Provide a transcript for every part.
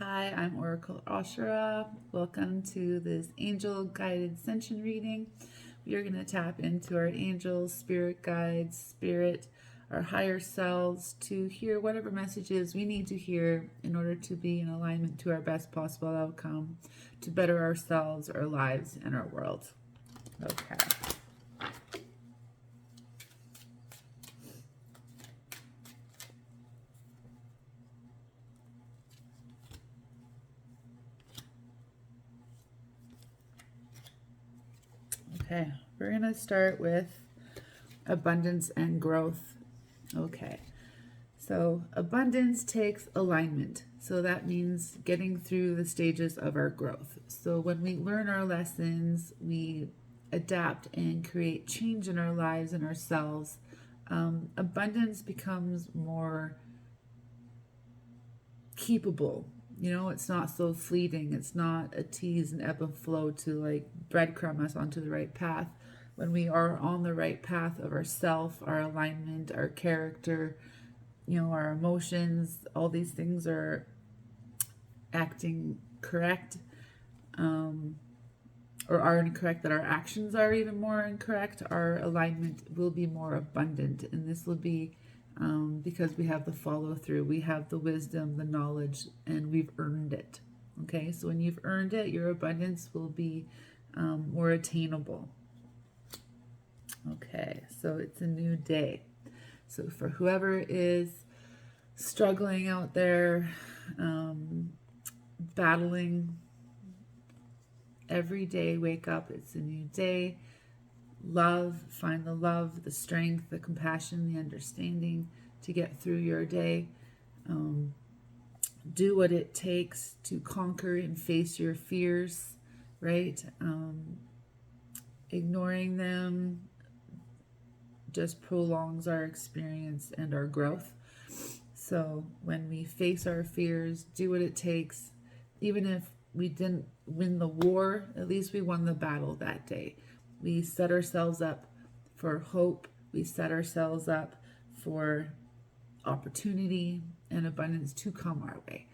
Hi, I'm Oracle Asherah. Welcome to this angel guided ascension reading. We are going to tap into our angels, spirit guides, spirit, our higher selves to hear whatever messages we need to hear in order to be in alignment to our best possible outcome, to better ourselves, our lives, and our world. Okay. Okay, we're going to start with abundance and growth. Okay, so abundance takes alignment. So that means getting through the stages of our growth. So when we learn our lessons, we adapt and create change in our lives and ourselves. Abundance becomes more keepable. It's not so fleeting. It's not a tease and ebb and flow to like breadcrumb us onto the right path. When we are on the right path of ourself, our alignment, our character, our emotions, all these things are acting correct, or are incorrect, that our actions are even more incorrect, our alignment will be more abundant. And this will be because we have the follow through, we have the wisdom, the knowledge, and we've earned it. Okay, so when you've earned it, your abundance will be more attainable. Okay, so it's a new day. So for whoever is struggling out there, battling, every day, wake up, it's a new day. Find the love, the strength, the compassion, the understanding to get through your day. Do what it takes to conquer and face your fears, right? Ignoring them just prolongs our experience and our growth. So when we face our fears, do what it takes. Even if we didn't win the war, at least we won the battle that day. We set ourselves up for hope. We set ourselves up for opportunity and abundance to come our way.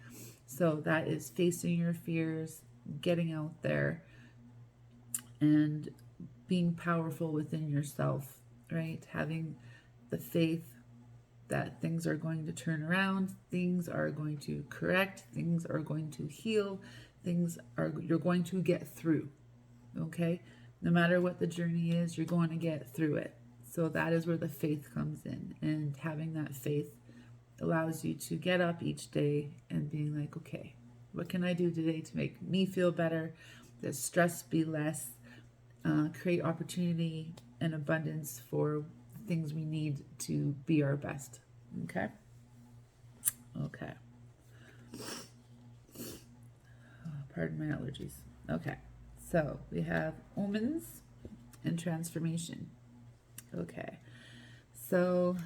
So that is facing your fears, getting out there, and being powerful within yourself, right? Having the faith that things are going to turn around, things are going to correct, things are going to heal, you're going to get through, okay? No matter what the journey is, you're going to get through it. So that is where the faith comes in, and having that faith allows you to get up each day and being like, okay, what can I do today to make me feel better, the stress be less, create opportunity and abundance for things we need to be our best. Okay. Pardon my allergies. Okay, so we have omens and transformation. Okay, so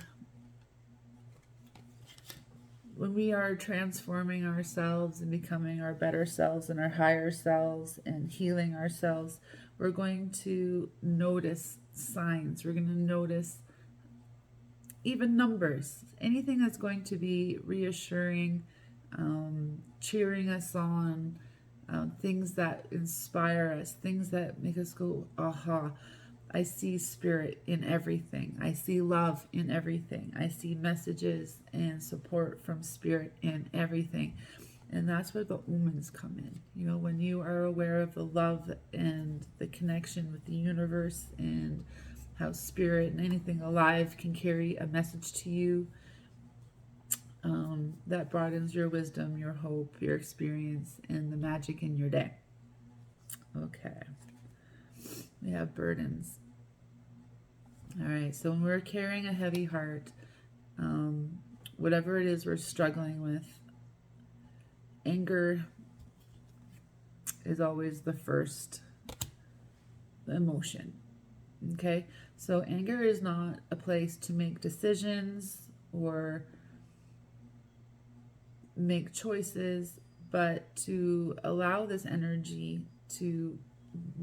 when we are transforming ourselves and becoming our better selves and our higher selves and healing ourselves, we're going to notice signs. We're going to notice even numbers, anything that's going to be reassuring, cheering us on, things that inspire us, things that make us go, aha, I see spirit in everything. I see love in everything. I see messages and support from spirit in everything. And that's where the omens come in. When you are aware of the love and the connection with the universe and how spirit and anything alive can carry a message to you, that broadens your wisdom, your hope, your experience, and the magic in your day. Okay. We have burdens. All right, so when we're carrying a heavy heart, whatever it is we're struggling with, anger is always the first emotion. Okay, so anger is not a place to make decisions or make choices, but to allow this energy to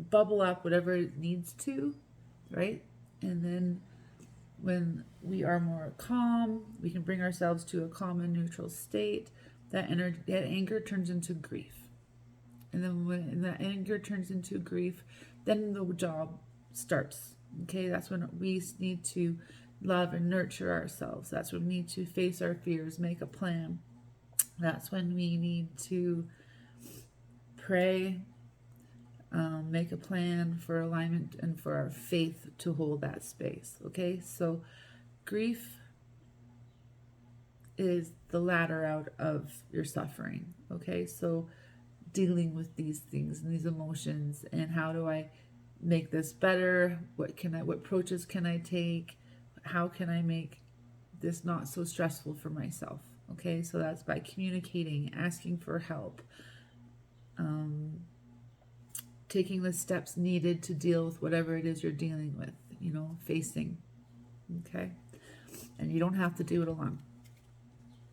bubble up whatever it needs to, right? And then when we are more calm, we can bring ourselves to a calm and neutral state. that anger turns into grief. And then when that anger turns into grief, then the job starts. Okay, that's when we need to love and nurture ourselves. That's when we need to face our fears, make a plan. That's when we need to pray, make a plan for alignment and for our faith to hold that space. Okay, so grief is the ladder out of your suffering. Okay, so dealing with these things and these emotions, and how do I make this better? What approaches can I take? How can I make this not so stressful for myself? Okay, so that's by communicating, asking for help, taking the steps needed to deal with whatever it is you're dealing with, facing. Okay, and you don't have to do it alone.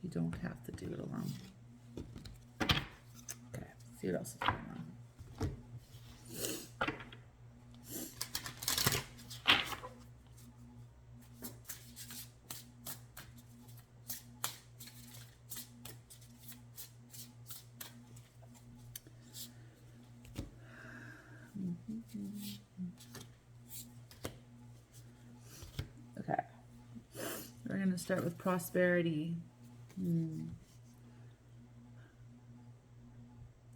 You don't have to do it alone. Okay, see what else is going on. Okay, we're going to start with prosperity.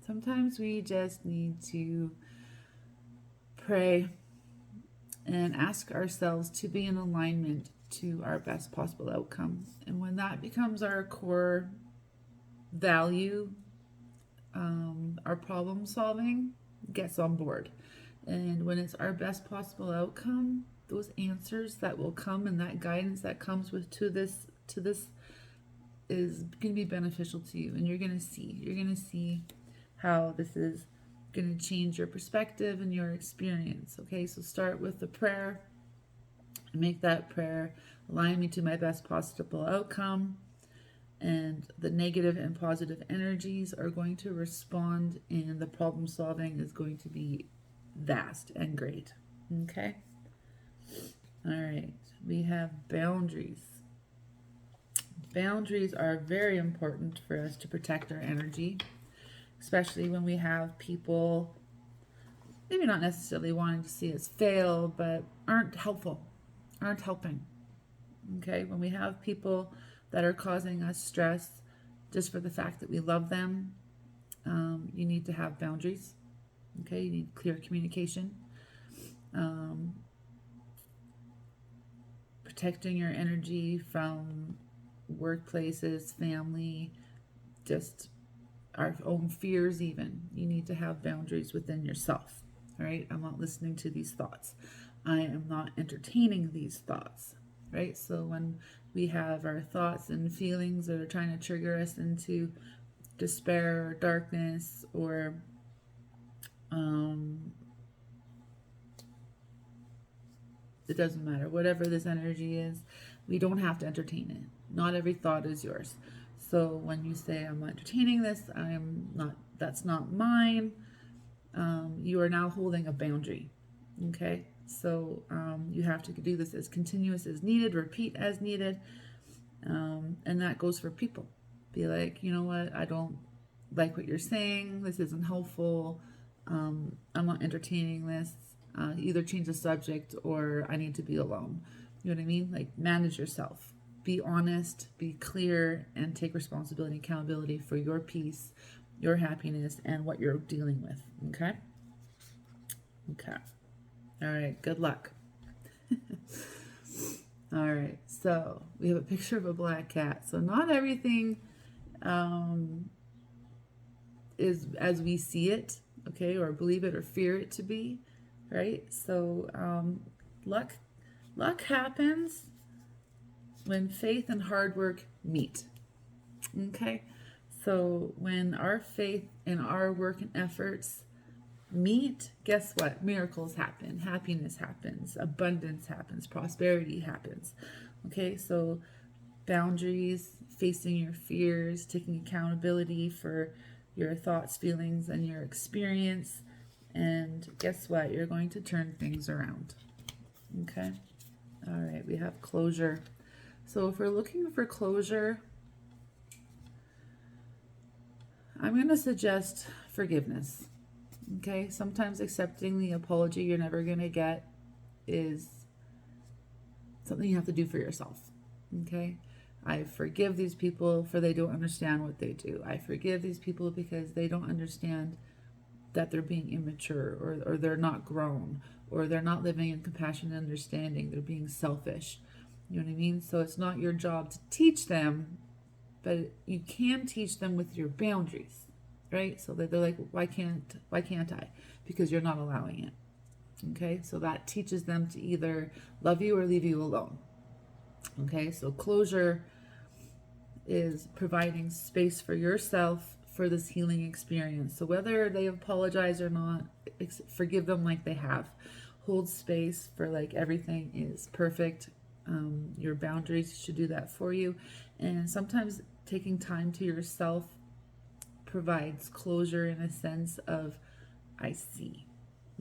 Sometimes we just need to pray and ask ourselves to be in alignment to our best possible outcome. And when that becomes our core value, our problem solving gets on board. And when it's our best possible outcome, those answers that will come and that guidance that comes to this is going to be beneficial to you. And you're going to see how this is going to change your perspective and your experience. Okay, so start with the prayer. Make that prayer align me to my best possible outcome. And the negative and positive energies are going to respond, and the problem solving is going to be vast and great. Okay? All right. We have boundaries. Boundaries are very important for us to protect our energy, especially when we have people maybe not necessarily wanting to see us fail, but aren't helpful, aren't helping. Okay? When we have people that are causing us stress just for the fact that we love them, you need to have boundaries. Okay, you need clear communication. Protecting your energy from workplaces, family, just our own fears even. You need to have boundaries within yourself. All right, I'm not listening to these thoughts. I am not entertaining these thoughts. Right, so when we have our thoughts and feelings that are trying to trigger us into despair or darkness, or it doesn't matter, whatever this energy is, we don't have to entertain it. Not every thought is yours. So when you say, I'm not entertaining this, that's not mine, you are now holding a boundary. Okay, so you have to do this as continuous as needed, repeat as needed, and that goes for people. Be like, you know what, I don't like what you're saying, this isn't helpful, I'm not entertaining this, either change the subject or I need to be alone. You know what I mean? Like, manage yourself, be honest, be clear, and take responsibility and accountability for your peace, your happiness, and what you're dealing with. Okay? Okay. All right, good luck. All right, so we have a picture of a black cat. So not everything is as we see it, okay, or believe it or fear it to be, right? So luck happens when faith and hard work meet, okay? So when our faith and our work and efforts meet, guess what? Miracles happen, happiness happens, abundance happens, prosperity happens. Okay, so boundaries, facing your fears, taking accountability for your thoughts, feelings, and your experience. And guess what? You're going to turn things around. Okay, all right, we have closure. So if we're looking for closure, I'm going to suggest forgiveness. Okay, sometimes accepting the apology you're never going to get is something you have to do for yourself. Okay, I forgive these people for they don't understand what they do. I forgive these people because they don't understand that they're being immature, or they're not grown, or they're not living in compassion and understanding. They're being selfish. You know what I mean? So it's not your job to teach them, but you can teach them with your boundaries, right? So that they're like, why can't I? Because you're not allowing it. Okay, so that teaches them to either love you or leave you alone. Okay, so closure is providing space for yourself for this healing experience. So whether they apologize or not, forgive them like they have. Hold space for like everything is perfect. Your boundaries should do that for you. And sometimes taking time to yourself provides closure in a sense of, I see.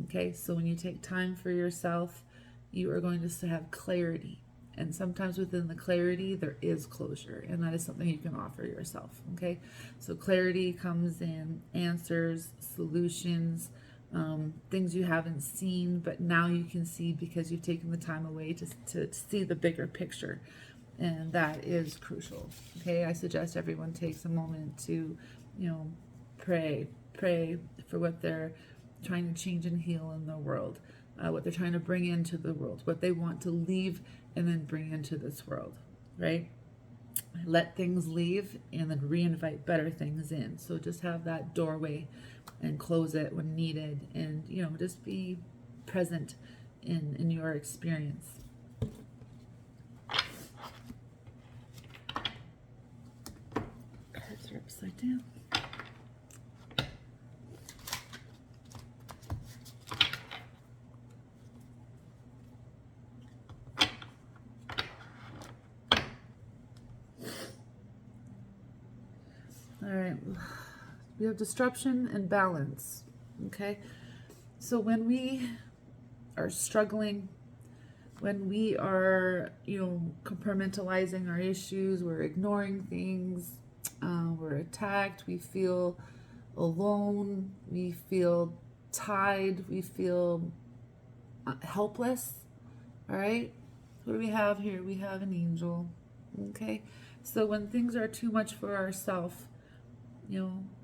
Okay, so when you take time for yourself, you are going to have clarity. And sometimes within the clarity, there is closure, and that is something you can offer yourself. Okay, so clarity comes in answers, solutions, things you haven't seen, but now you can see because you've taken the time away to see the bigger picture. And that is crucial. Okay, I suggest everyone takes a moment to, pray for what they're trying to change and heal in the world, what they're trying to bring into the world, what they want to leave and then bring into this world, right? Let things leave and then re-invite better things in. So just have that doorway and close it when needed, and just be present in your experience. Cards are upside down. All right, we have disruption and balance. Okay, so when we are struggling, when we are, compartmentalizing our issues, we're ignoring things, we're attacked, we feel alone, we feel tied, we feel helpless. All right, what do we have here? We have an angel. Okay, so when things are too much for ourselves,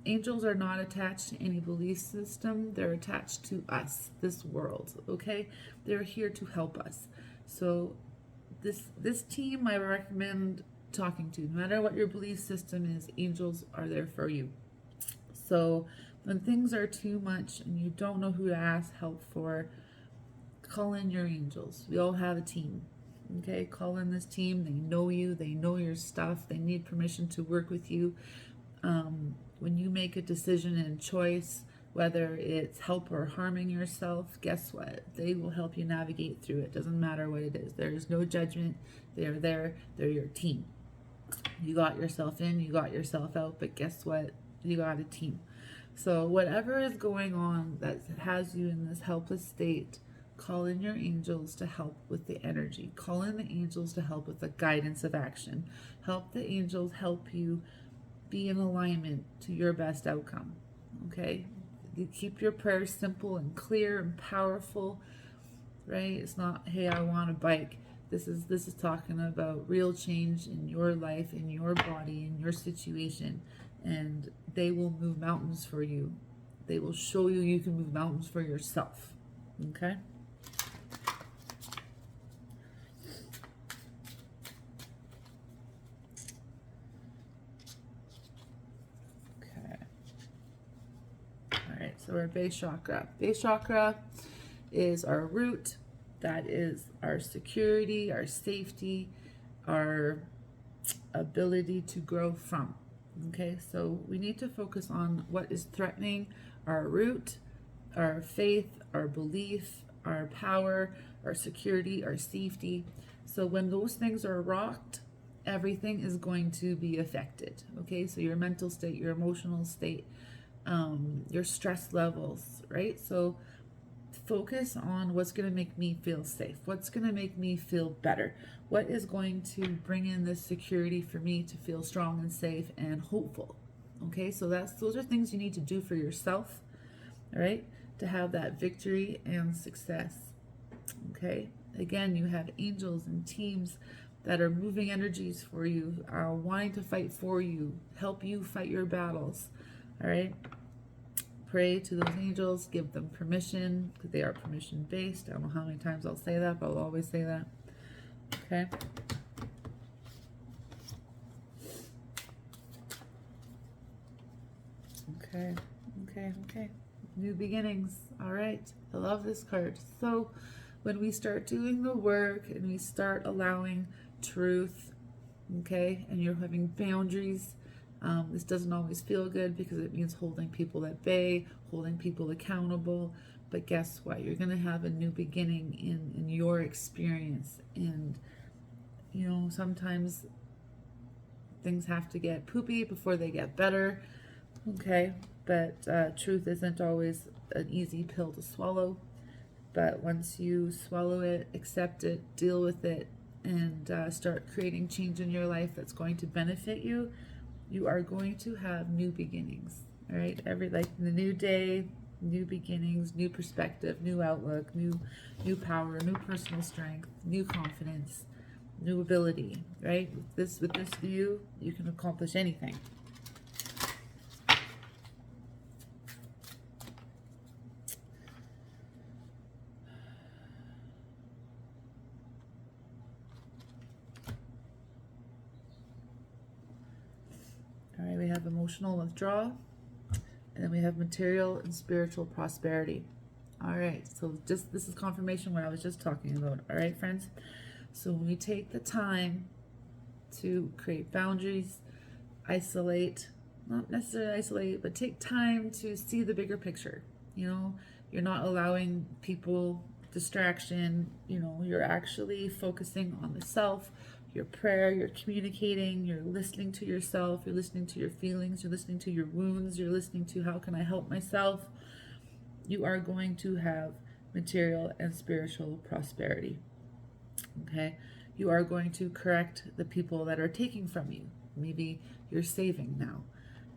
angels are not attached to any belief system. They're attached to us, this world, okay? They're here to help us. So this team I recommend talking to. No matter what your belief system is, angels are there for you. So when things are too much and you don't know who to ask help for, call in your angels. We all have a team. Okay, call in this team. They know you. They know your stuff. They need permission to work with you. When you make a decision and choice, whether it's help or harming yourself, guess what? They will help you navigate through it. Doesn't matter what it is. There is no judgment. They are there. They're your team. You got yourself in, you got yourself out, but guess what? You got a team. So whatever is going on that has you in this helpless state, call in your angels to help with the energy. Call in the angels to help with the guidance of action. Help the angels help you be in alignment to your best outcome. Okay? You keep your prayers simple and clear and powerful, right? It's not, hey, I want a bike. This is talking about real change in your life, in your body, in your situation, and they will move mountains for you. They will show you you can move mountains for yourself. Okay? So our base chakra. Base chakra is our root. That is our security, our safety, our ability to grow from. Okay, so we need to focus on what is threatening our root, our faith, our belief, our power, our security, our safety. So when those things are rocked, everything is going to be affected. Okay, so your mental state, your emotional state, your stress levels, right? So focus on what's going to make me feel safe, what's going to make me feel better, what is going to bring in this security for me to feel strong and safe and hopeful. Okay, so those are things you need to do for yourself, all right, to have that victory and success. Okay, again, you have angels and teams that are moving energies for you, wanting to fight for you, help you fight your battles. All right, pray to those angels, give them permission, because they are permission based. I don't know how many times I'll say that, but I'll always say that. Okay. Okay. New beginnings. All right. I love this card. So when we start doing the work and we start allowing truth, okay, and you're having boundaries, this doesn't always feel good because it means holding people at bay, holding people accountable. But guess what? You're going to have a new beginning in your experience. And, you know, sometimes things have to get poopy before they get better. Okay, but truth isn't always an easy pill to swallow. But once you swallow it, accept it, deal with it, and start creating change in your life that's going to benefit you, you are going to have new beginnings. All right, like the new day, new beginnings, new perspective, new outlook, new power, new personal strength, new confidence, new ability. Right, with this view, you can accomplish anything. All right, we have emotional withdrawal, and then we have material and spiritual prosperity. All right, so this is confirmation what I was just talking about. All right, friends. So when we take the time to create boundaries, isolate, not necessarily isolate, but take time to see the bigger picture. You know, you're not allowing people distraction. You know, you're actually focusing on the self, your prayer, you're communicating, you're listening to yourself, you're listening to your feelings, you're listening to your wounds, you're listening to how can I help myself. You are going to have material and spiritual prosperity. Okay, you are going to correct the people that are taking from you. Maybe you're saving now.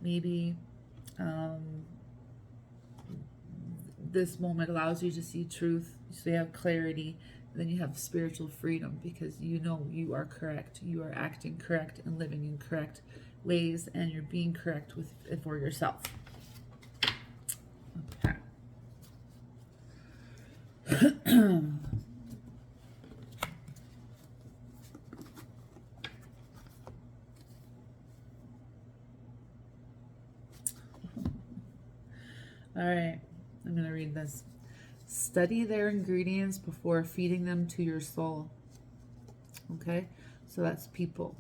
Maybe this moment allows you to see truth, so you have clarity. And then you have spiritual freedom because you know you are correct. You are acting correct and living in correct ways, and you're being correct for yourself. Okay. All right, I'm going to read this. Study their ingredients before feeding them to your soul. Okay, so that's people,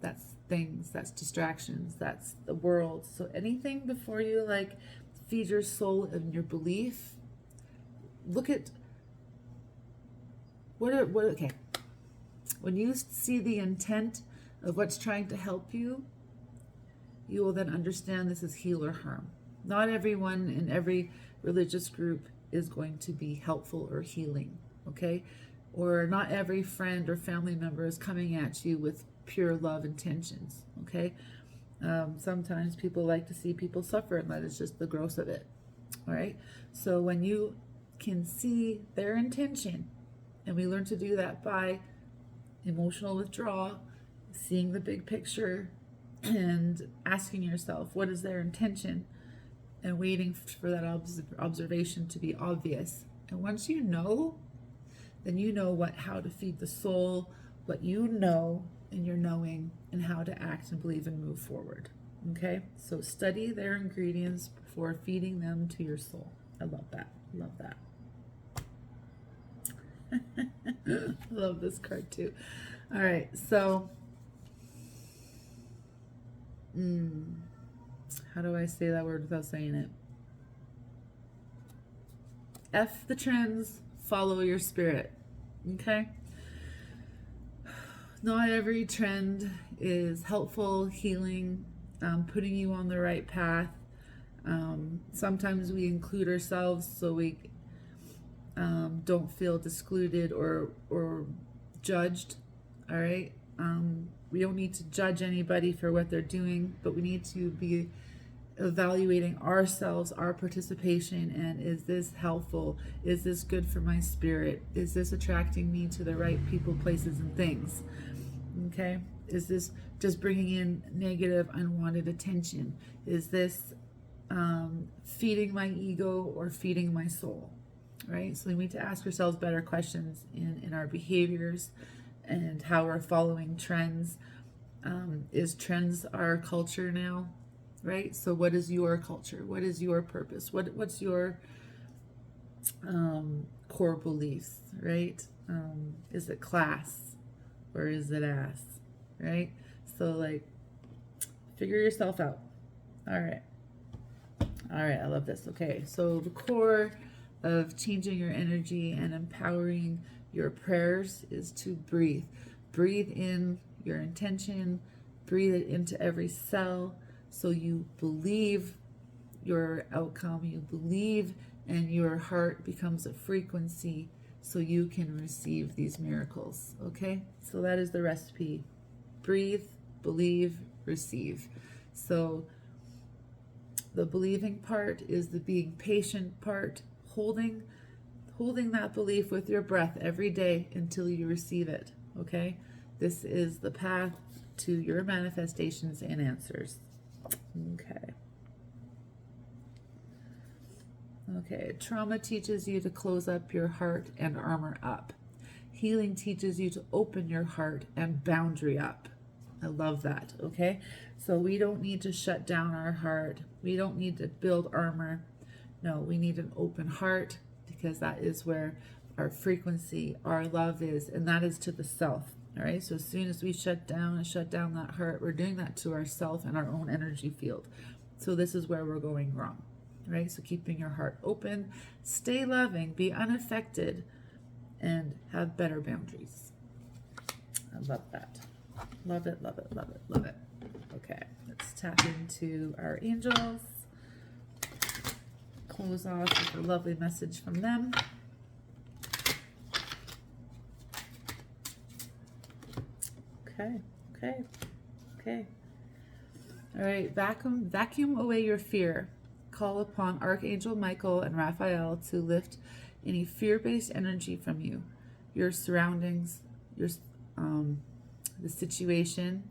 that's things, that's distractions, that's the world. So anything before you like feed your soul and your belief, look at what okay. When you see the intent of what's trying to help you, you will then understand this is heal or harm. Not everyone in every religious group is going to be helpful or healing, okay? Or not every friend or family member is coming at you with pure love intentions, okay? Sometimes people like to see people suffer, and that is just the gross of it, all right? So when you can see their intention, and we learn to do that by emotional withdrawal, seeing the big picture, and asking yourself, what is their intention? And waiting for that observation to be obvious. And once you know, then you know how to feed the soul, what you know in your knowing, and how to act and believe and move forward. Okay? So study their ingredients before feeding them to your soul. I love that. Love that. Love this card too. All right, so how do I say that word without saying it? F the trends, follow your spirit. Okay? Not every trend is helpful, healing, putting you on the right path. Sometimes we include ourselves so we don't feel excluded or judged. All right? We don't need to judge anybody for what they're doing, but we need to be evaluating ourselves, our participation, and is this helpful? Is this good for my spirit? Is this attracting me to the right people, places, and things? Okay? Is this just bringing in negative, unwanted attention? Is this feeding my ego or feeding my soul? Right? So we need to ask ourselves better questions in our behaviors and how we're following trends. Is trends our culture now? Right? So what is your culture? What is your purpose? What's your core beliefs? Right? Is it class or is it ass? Right? So like, figure yourself out. All right. I love this. Okay, so the core of changing your energy and empowering your prayers is to breathe. Breathe in your intention, breathe it into every cell, so you believe your outcome, you believe, and your heart becomes a frequency so you can receive these miracles. Okay, so that is the recipe. Breathe, believe, receive. So the believing part is the being patient part, holding that belief with your breath every day until you receive it. Okay, this is the path to your manifestations and answers. Okay, trauma teaches you to close up your heart and armor up. Healing teaches you to open your heart and boundary up. I love that. Okay, so we don't need to shut down our heart. We don't need to build armor. No, we need an open heart, because that is where our frequency, our love is, and that is to the self. All right, so as soon as we shut down that heart, we're doing that to ourself and our own energy field. So this is where we're going wrong. Right, so keeping your heart open, stay loving, be unaffected, and have better boundaries. I love that. Love it, love it, love it, love it. Okay, let's tap into our angels. Close off with a lovely message from them. Okay. All right, vacuum away your fear. Call upon Archangel Michael and Raphael to lift any fear-based energy from you, your surroundings, the situation,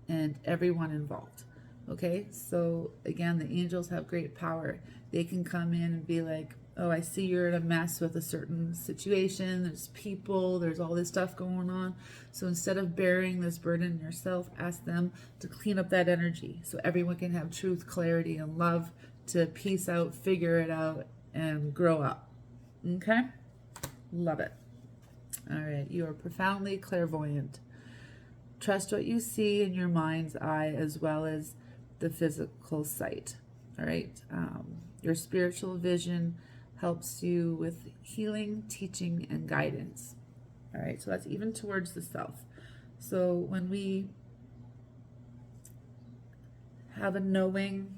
and everyone involved. Okay, so again, the angels have great power. They can come in and be like, oh, I see you're in a mess with a certain situation. There's people, there's all this stuff going on. So instead of bearing this burden yourself, ask them to clean up that energy so everyone can have truth, clarity, and love to peace out, figure it out, and grow up. Okay? Love it. All right, you are profoundly clairvoyant. Trust what you see in your mind's eye as well as the physical sight. All right? Your spiritual vision helps you with healing, teaching, and guidance. All right, so that's even towards the self. So when we have a knowing,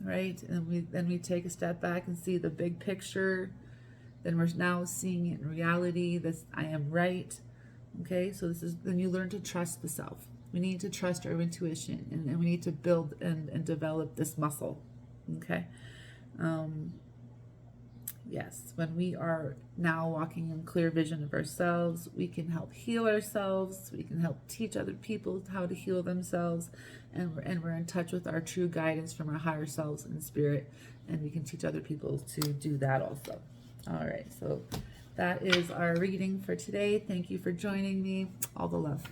right, and then we take a step back and see the big picture, then we're now seeing it in reality. This, I am right. Okay, so this is, then you learn to trust the self. We need to trust our intuition, and we need to build and develop this muscle. Okay. Yes, when we are now walking in clear vision of ourselves, we can help heal ourselves. We can help teach other people how to heal themselves, and we're in touch with our true guidance from our higher selves and spirit, and we can teach other people to do that also. All right, so that is our reading for today. Thank you for joining me. All the love.